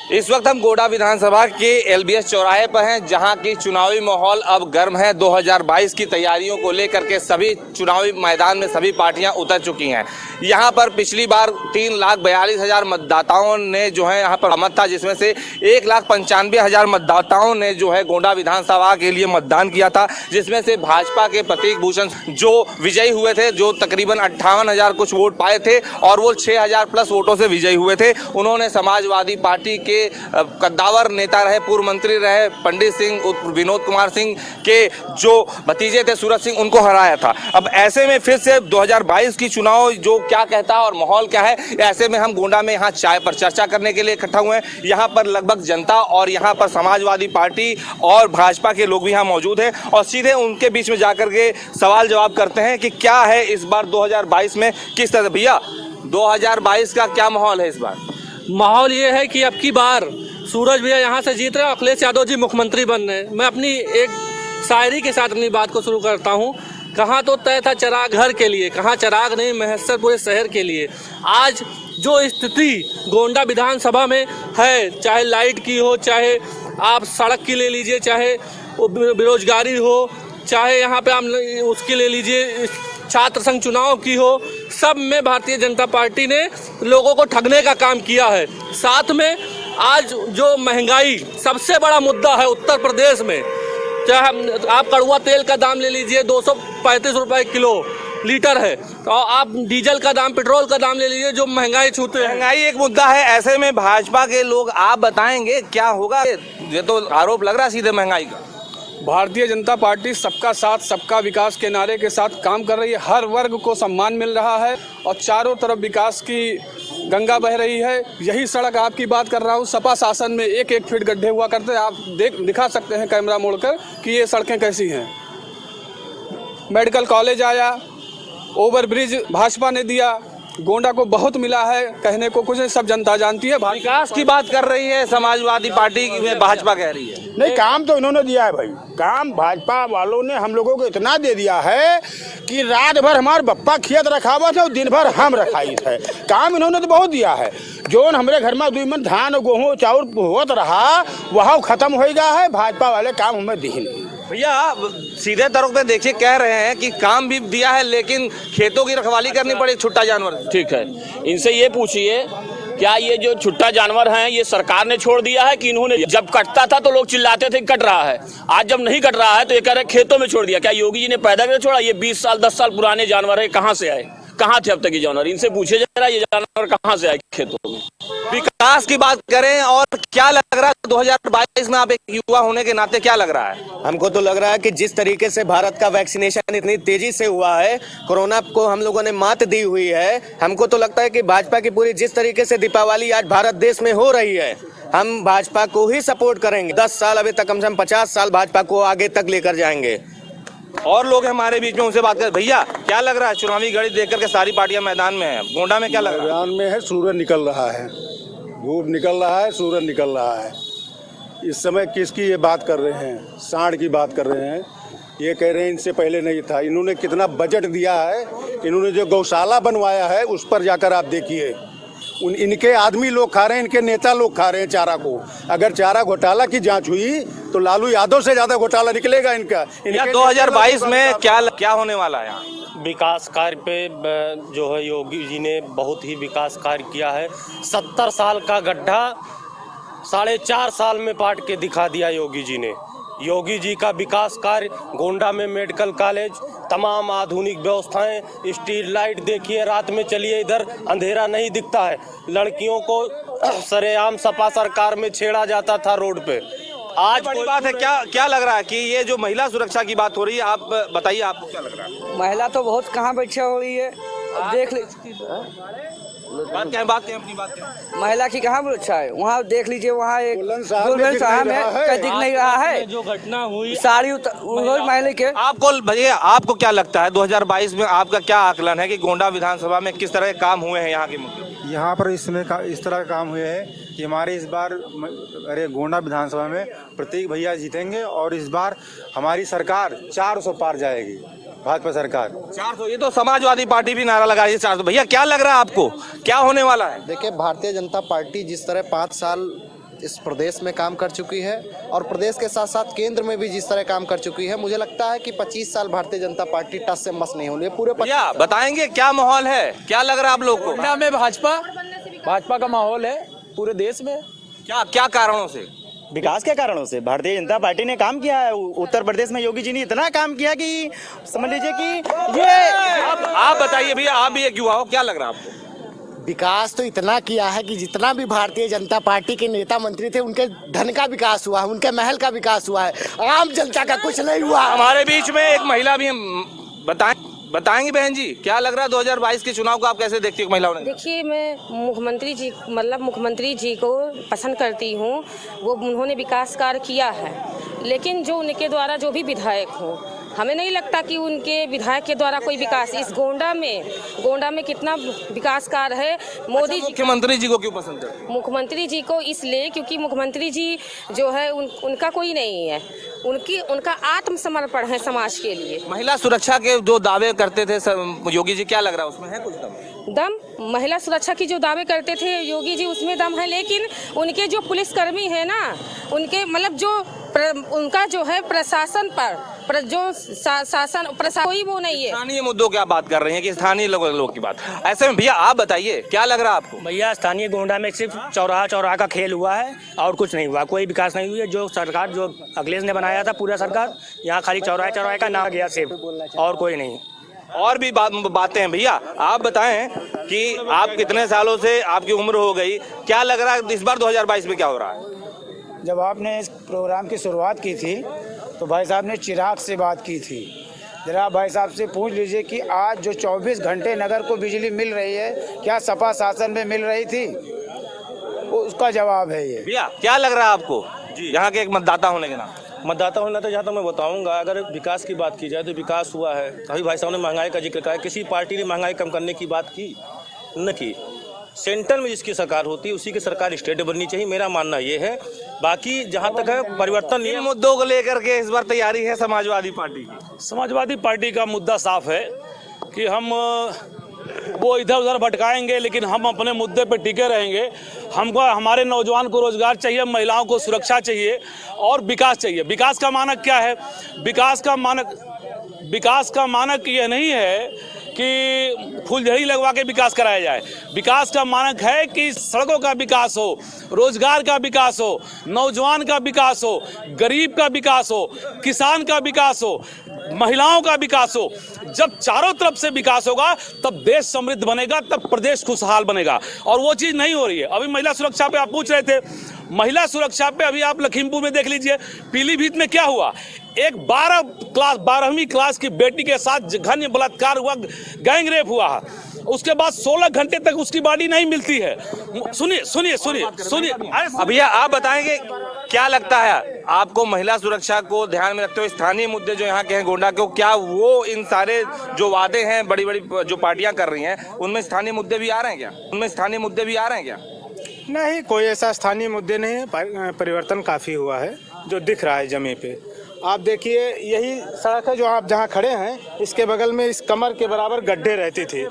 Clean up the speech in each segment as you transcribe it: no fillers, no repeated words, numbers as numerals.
इस वक्त हम गोड्डा विधानसभा के एलबीएस चौराहे पर हैं, जहां की चुनावी माहौल अब गर्म है। 2022 की तैयारियों को लेकर के सभी चुनावी मैदान में सभी पार्टियां उतर चुकी हैं। यहां पर पिछली बार 3,42,000 मतदाताओं ने जो है यहां पर मत था, जिसमें से 1,95,000 मतदाताओं ने जो है गोड्डा विधानसभा के लिए मतदान किया था, जिसमें से भाजपा के प्रतीक भूषण जो विजयी हुए थे, जो तकरीबन 58,000 कुछ वोट पाए थे और वो 6,000 प्लस वोटों से विजयी हुए थे। उन्होंने समाजवादी पार्टी के कद्दावर नेता रहे, पूर्व मंत्री रहे पंडित सिंह विनोद कुमार सिंह के जो भतीजे थे सूरज सिंह, उनको हराया था। अब ऐसे में फिर से 2022 की चुनाव जो क्या कहता है और माहौल क्या है, ऐसे में हम गोंडा में यहाँ चाय पर चर्चा करने के लिए इकट्ठा हुए हैं। यहाँ पर लगभग जनता और यहाँ पर समाजवादी पार्टी और भाजपा के लोग भी यहाँ मौजूद हैं और सीधे उनके बीच में जाकर के सवाल जवाब करते हैं कि क्या है इस बार 2022 में किस तरह। भैया 2022 का क्या माहौल है इस बार? माहौल ये है कि अब की बार सूरज भैया यहाँ से जीत रहे हैं, अखिलेश यादव जी मुख्यमंत्री बन रहे हैं। मैं अपनी एक शायरी के साथ अपनी बात को शुरू करता हूँ। कहाँ तो तय था चराग घर के लिए, कहाँ चराग नहीं महस्सर पूरे शहर के लिए। आज जो स्थिति गोंडा विधानसभा में है, चाहे लाइट की हो, चाहे आप सड़क की ले लीजिए, चाहे बेरोजगारी हो, चाहे यहाँ पे आप उसकी ले लीजिए, छात्र संघ चुनाव की हो, सब में भारतीय जनता पार्टी ने लोगों को ठगने का काम किया है। साथ में आज जो महंगाई सबसे बड़ा मुद्दा है उत्तर प्रदेश में, चाहे आप कड़वा तेल का दाम ले लीजिए 235 रुपए किलो लीटर है, और आप डीजल का दाम, पेट्रोल का दाम ले लीजिए, जो महंगाई छूते हैं। महंगाई एक मुद्दा है। ऐसे में भाजपा के लोग आप बताएंगे क्या होगा? ये तो आरोप लग रहा है सीधे महंगाई का। भारतीय जनता पार्टी सबका साथ सबका विकास के नारे के साथ काम कर रही है। हर वर्ग को सम्मान मिल रहा है और चारों तरफ विकास की गंगा बह रही है। यही सड़क आपकी बात कर रहा हूँ, सपा शासन में एक एक फीट गड्ढे हुआ करते हैं। आप दिखा सकते हैं कैमरा मोड़कर कि ये सड़कें कैसी हैं। मेडिकल कॉलेज आया, ओवरब्रिज भाजपा ने दिया, गोंडा को बहुत मिला है, कहने को कुछ सब जनता जानती है। विकास की बात कर रही है समाजवादी पार्टी में, भाजपा कह रही है नहीं, काम तो इन्होंने दिया है भाई। काम भाजपा वालों ने हम लोगों को इतना दे दिया है कि रात भर हमारे बप्पा खेत रखा हुआ था और दिन भर हम रखाई थे। काम इन्होंने तो बहुत दिया है। जो हमारे घर में 2 मन धान गेहूँ चाउर होत रहा, वह खत्म हो गया है। भाजपा वाले काम हमें दी नहीं। भैया सीधे तौर पे देखिए, कह रहे हैं कि काम भी दिया है लेकिन खेतों की रखवाली करनी पड़ी छुट्टा जानवर। ठीक है, इनसे ये पूछिए क्या ये जो छुट्टा जानवर हैं ये सरकार ने छोड़ दिया है कि इन्होंने? जब कटता था तो लोग चिल्लाते थे कट रहा है, आज जब नहीं कट रहा है तो ये कह रहे खेतों में छोड़ दिया। क्या योगी जी ने पैदा करके छोड़ा? ये 20 साल 10 साल पुराने जानवर है, कहाँ से आए, कहाँ थे अब तक ये जानवर? इनसे पूछे जरा ये जानवर कहाँ से आए खेतों में। विकास की बात करें और क्या लग रहा है 2022 में, आप एक युवा होने के नाते क्या लग रहा है? हमको तो लग रहा है कि जिस तरीके से भारत का वैक्सीनेशन इतनी तेजी से हुआ है, कोरोना को हम लोगों ने मात दी हुई है। हमको तो लगता है कि भाजपा की पूरी जिस तरीके से दीपावली आज भारत देश में हो रही है, हम भाजपा को ही सपोर्ट करेंगे। 10 साल अभी तक, कम से कम 50 साल भाजपा को आगे तक लेकर जाएंगे। और लोग हमारे बीच में, उनसे बात कर। भैया क्या लग रहा है चुनावी घड़ी देख करके सारी पार्टियां मैदान में हैं, गोंडा में क्या लग रहा है? मैदान में है, सूरज निकल रहा है, धूप निकल रहा है, सूरज निकल रहा है। इस समय किसकी ये बात कर रहे हैं? सांड की बात कर रहे हैं। ये कह रहे हैं इनसे पहले नहीं था। इन्होंने कितना बजट दिया है, इन्होंने जो गौशाला बनवाया है उस पर जाकर आप देखिए। इनके आदमी लोग खा रहे हैं, इनके नेता लोग खा रहे हैं चारा को। अगर चारा घोटाला की जांच हुई तो लालू यादव से ज्यादा घोटाला निकलेगा इनका। 2022 में क्या होने वाला है? विकास कार्य पे जो है योगी जी ने बहुत ही विकास कार्य किया है। 70 साल का गड्ढा 4.5 साल में पाट के दिखा दिया योगी जी ने। योगी जी का विकास कार्य, गोंडा में मेडिकल कॉलेज, तमाम आधुनिक व्यवस्थाएं, स्ट्रीट लाइट देखिए, रात में चलिए इधर अंधेरा नहीं दिखता है। लड़कियों को सरेआम सपा सरकार में छेड़ा जाता था रोड पे। आज बड़ी बात है। क्या लग रहा है कि ये जो महिला सुरक्षा की बात हो रही है, आप बताइए आपको क्या लग रहा है? महिला तो बहुत कहाँ बैठा हो रही है, देख ले। बात क्या अपनी बात क्या? महिला की कहाँ सुरक्षा है? वहाँ देख लीजिए, वहाँ एक बुलंद साहब है, दिख नहीं रहा है। जो घटना हुई साड़ी महिला के। आपको भैया आपको क्या लगता है 2022 में आपका क्या आकलन है कि गोंडा विधानसभा में किस तरह के काम हुए हैं यहाँ के मुद्दे? यहाँ पर इस तरह का काम हुए हैं कि हमारे इस बार गोंडा विधानसभा में प्रतीक भैया जीतेंगे और इस बार हमारी सरकार 400 पार जाएगी, भाजपा सरकार 400। ये तो समाजवादी पार्टी भी नारा लगा रही है 400। भैया क्या लग रहा है आपको, क्या होने वाला है? देखिए, भारतीय जनता पार्टी जिस तरह 5 साल इस प्रदेश में काम कर चुकी है और प्रदेश के साथ साथ केंद्र में भी जिस तरह काम कर चुकी है, मुझे लगता है कि 25 साल भारतीय जनता पार्टी टस से मस नहीं होनी है। पूरे भैया बताएंगे क्या माहौल है, क्या लग रहा है आप लोग को? गोंडा में भाजपा का माहौल है पूरे देश में। क्या क्या कारणों से? विकास के कारणों से भारतीय जनता पार्टी ने काम किया है। उत्तर प्रदेश में योगी जी ने इतना काम किया कि समझ लीजिए कि ये आप बताइए भैया, आप भी एक युवा हो, क्या लग रहा है आपको? विकास तो इतना किया है कि जितना भी भारतीय जनता पार्टी के नेता मंत्री थे उनके धन का विकास हुआ है, उनके महल का विकास हुआ है, आम जनता का कुछ नहीं हुआ। हमारे बीच में एक महिला भी बताएंगी बहन जी, क्या लग रहा है 2022 के चुनाव को आप कैसे देखती हो महिलाओं ने? देखिए, मैं मुख्यमंत्री जी को पसंद करती हूँ। वो उन्होंने विकास कार्य किया है, लेकिन जो उनके द्वारा जो भी विधायक हो, हमें नहीं लगता कि उनके विधायक के द्वारा कोई विकास इस गोंडा में कितना विकास कार्य है। मोदी जी, मुख्यमंत्री जी को क्यों पसंद करते? मुख्यमंत्री जी को इसलिए क्योंकि मुख्यमंत्री जी जो है उनका कोई नहीं है, उनका आत्मसमर्पण है समाज के लिए। महिला सुरक्षा के जो दावे करते थे योगी जी, क्या लग रहा है उसमें है कुछ दम? महिला सुरक्षा की जो दावे करते थे योगी जी, उसमें दम है, लेकिन उनके जो पुलिसकर्मी है ना, उनके मतलब जो उनका जो है प्रशासन पर जो शासन कोई वो नहीं है। स्थानीय मुद्दों की आप बात कर रहे हैं कि स्थानीय लोगों की बात, ऐसे में भैया आप बताइए क्या लग रहा है आपको? भैया स्थानीय गोंडा में सिर्फ चौराहा का खेल हुआ है और कुछ नहीं हुआ, कोई विकास नहीं हुई है। जो सरकार जो अखिलेश ने बनाया था पूरा सरकार, यहाँ खाली चौराहे का नाम गया सिर्फ, और कोई नहीं। और भी बातें हैं भैया, आप बताएं कि आप कितने सालों से आपकी उम्र हो गई, क्या लग रहा है इस बार 2022 में क्या हो रहा है? जब आपने इस प्रोग्राम की शुरुआत की थी तो भाई साहब ने चिराग से बात की थी। जरा भाई साहब से पूछ लीजिए कि आज जो 24 घंटे नगर को बिजली मिल रही है, क्या सपा शासन में मिल रही थी? उसका जवाब है ये। भैया क्या लग रहा है आपको यहाँ के एक मतदाता होने के नाते? मतदाता होना तो जहाँ तक मैं बताऊंगा, अगर विकास की बात की जाए तो विकास हुआ है। अभी भाई साहब ने महंगाई का जिक्र करा, किसी पार्टी ने महंगाई कम करने की बात की न की। सेंटर में जिसकी सरकार होती है उसी की सरकार स्टेट बननी चाहिए, मेरा मानना ये है। बाकी जहाँ तक है परिवर्तन नहीं है। मुद्दों को लेकर के इस बार तैयारी है समाजवादी पार्टी की? समाजवादी पार्टी का मुद्दा साफ है कि हम वो इधर उधर भटकाएंगे, लेकिन हम अपने मुद्दे पर टिके रहेंगे। हमको हमारे नौजवान को रोजगार चाहिए, महिलाओं को सुरक्षा चाहिए और विकास चाहिए। विकास का मानक क्या है? विकास का मानक ये नहीं है कि फुलझड़ी लगवा के विकास कराया जाए। विकास का मानक है कि सड़कों का विकास हो, रोजगार का विकास हो, नौजवान का विकास हो, गरीब का विकास हो, किसान का विकास हो, महिलाओं का विकास हो। जब चारों तरफ से विकास होगा तब देश समृद्ध बनेगा, तब प्रदेश खुशहाल बनेगा, और वो चीज़ नहीं हो रही है। अभी महिला सुरक्षा पे आप पूछ रहे थे, महिला सुरक्षा पे अभी आप लखीमपुर में देख लीजिए, पीलीभीत में क्या हुआ। एक 12वीं क्लास की बेटी के साथ घन्य बलात्कार हुआ, गैंग रेप हुआ है, उसके बाद 16 घंटे तक उसकी बॉडी नहीं मिलती है। सुनिए। भैया आप बताएंगे क्या लगता है आपको महिला सुरक्षा को ध्यान में रखते हुए स्थानीय मुद्दे जो यहाँ के हैं गोंडा के, क्या वो इन सारे जो वादे हैं बड़ी बड़ी जो पार्टियां कर रही हैं उनमें स्थानीय मुद्दे भी आ रहे हैं क्या? नहीं, कोई ऐसा स्थानीय मुद्दे नहीं है। परिवर्तन काफ़ी हुआ है जो दिख रहा है जमीन पे। आप देखिए, यही सड़क है जो आप जहाँ खड़े हैं, इसके बगल में इस कमर के बराबर गड्ढे रहते थे।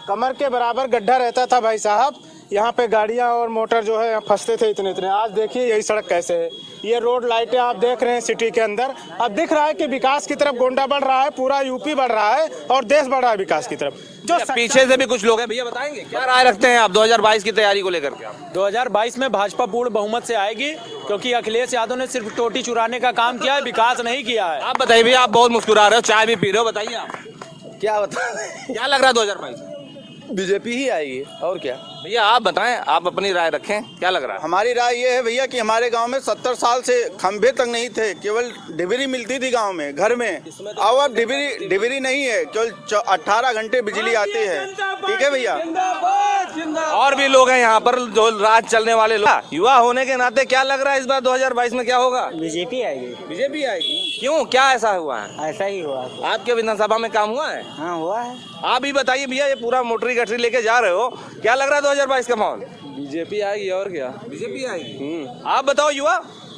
कमर के बराबर गड्ढा रहता था भाई साहब, यहाँ पे गाड़ियाँ और मोटर जो है फंसते थे इतने। आज देखिए यही सड़क कैसे है। ये रोड लाइटें आप देख रहे हैं सिटी के अंदर। अब दिख रहा है कि विकास की तरफ गोंडा बढ़ रहा है, पूरा यूपी बढ़ रहा है और देश बढ़ रहा है विकास की तरफ। जो पीछे से भी कुछ लोग हैं, भैया बताएंगे क्या राय रखते हैं आप 2022 की तैयारी को लेकर के? 2022 में भाजपा पूर्ण बहुमत से आएगी, क्योंकि अखिलेश यादव ने सिर्फ टोटी चुराने का काम किया है, विकास नहीं किया है। आप बताइए भैया, आप बहुत मुस्कुरा रहे हो, चाय भी पी रहे हो, बताइए आप क्या बता क्या लग रहा है 2022? बीजेपी ही आएगी और क्या। भैया आप बताएं, आप अपनी राय रखें, क्या लग रहा है? हमारी राय ये है भैया कि हमारे गांव में 70 साल से खंभे तक नहीं थे, केवल डिबरी मिलती थी गांव में, घर में। अब डिबरी नहीं है, केवल 18 घंटे बिजली आती है। ठीक है भैया। और भी लोग हैं यहाँ पर जो राज चलने वाले लोग। युवा होने के नाते क्या लग रहा है इस बार 2022 में क्या होगा? बीजेपी आएगी। क्यों, क्या ऐसा हुआ है? ऐसा ही हुआ। आपके विधानसभा में काम हुआ है? हाँ हुआ है। आप भी बताइए भैया, ये पूरा मोटरी गठरी लेके जा रहे हो, क्या लग रहा है 2022 का माहौल? बीजेपी आएगी और क्या। बीजेपी आएगी। आप बताओ युवा,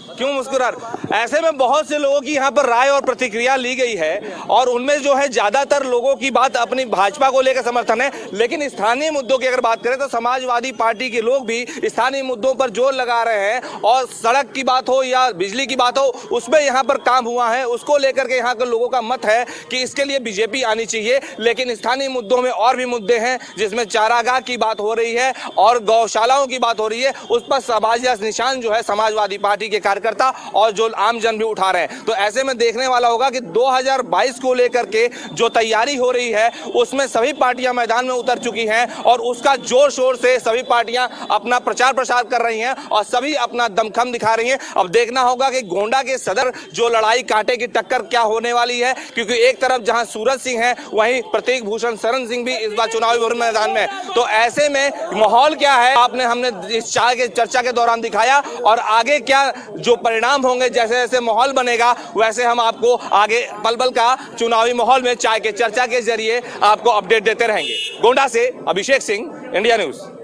क्यों मुस्कुरा? ऐसे में बहुत से लोगों की यहाँ पर राय और प्रतिक्रिया ली गई है और उनमें जो है ज्यादातर लोगों की बात अपनी भाजपा को लेकर समर्थन है, लेकिन स्थानीय मुद्दों की अगर बात करें तो समाजवादी पार्टी के लोग भी स्थानीय मुद्दों पर जोर लगा रहे हैं और सड़क की बात हो या बिजली की बात हो उसमें यहाँ पर काम हुआ है, उसको लेकर के यहाँ के लोगों का मत है कि इसके लिए बीजेपी आनी चाहिए। लेकिन स्थानीय मुद्दों में और भी मुद्दे हैं जिसमें चारागाह की बात हो रही है और गौशालाओं की बात हो रही है, उस पर सवालिया निशान जो है समाजवादी पार्टी के कार्यकर्ता और जो आम जन भी उठा रहे हैं। तो ऐसे में देखने वाला होगा कि 2022 को लेकर के जो तैयारी हो रही है उसमें सभी पार्टियां मैदान में उतर चुकी हैं और उसका जोर शोर से सभी पार्टियां अपना प्रचार प्रसार कर रही हैं और सभी अपना दमखम दिखा रही हैं। अब देखना होगा कि गोंडा के सदर जो लड़ाई कांटे की टक्कर क्या होने वाली है, क्योंकि एक तरफ जहां सूरज सिंह है वहीं प्रतीक भूषण शरण सिंह भी इस बार चुनावी मैदान में। तो ऐसे में माहौल क्या है हमने इस चाय के चर्चा के दौरान दिखाया और आगे क्या जो परिणाम होंगे, जैसे जैसे माहौल बनेगा वैसे हम आपको आगे पल पल का चुनावी माहौल में चाय के चर्चा के जरिए आपको अपडेट देते रहेंगे। गोंडा से अभिषेक सिंह, इंडिया न्यूज।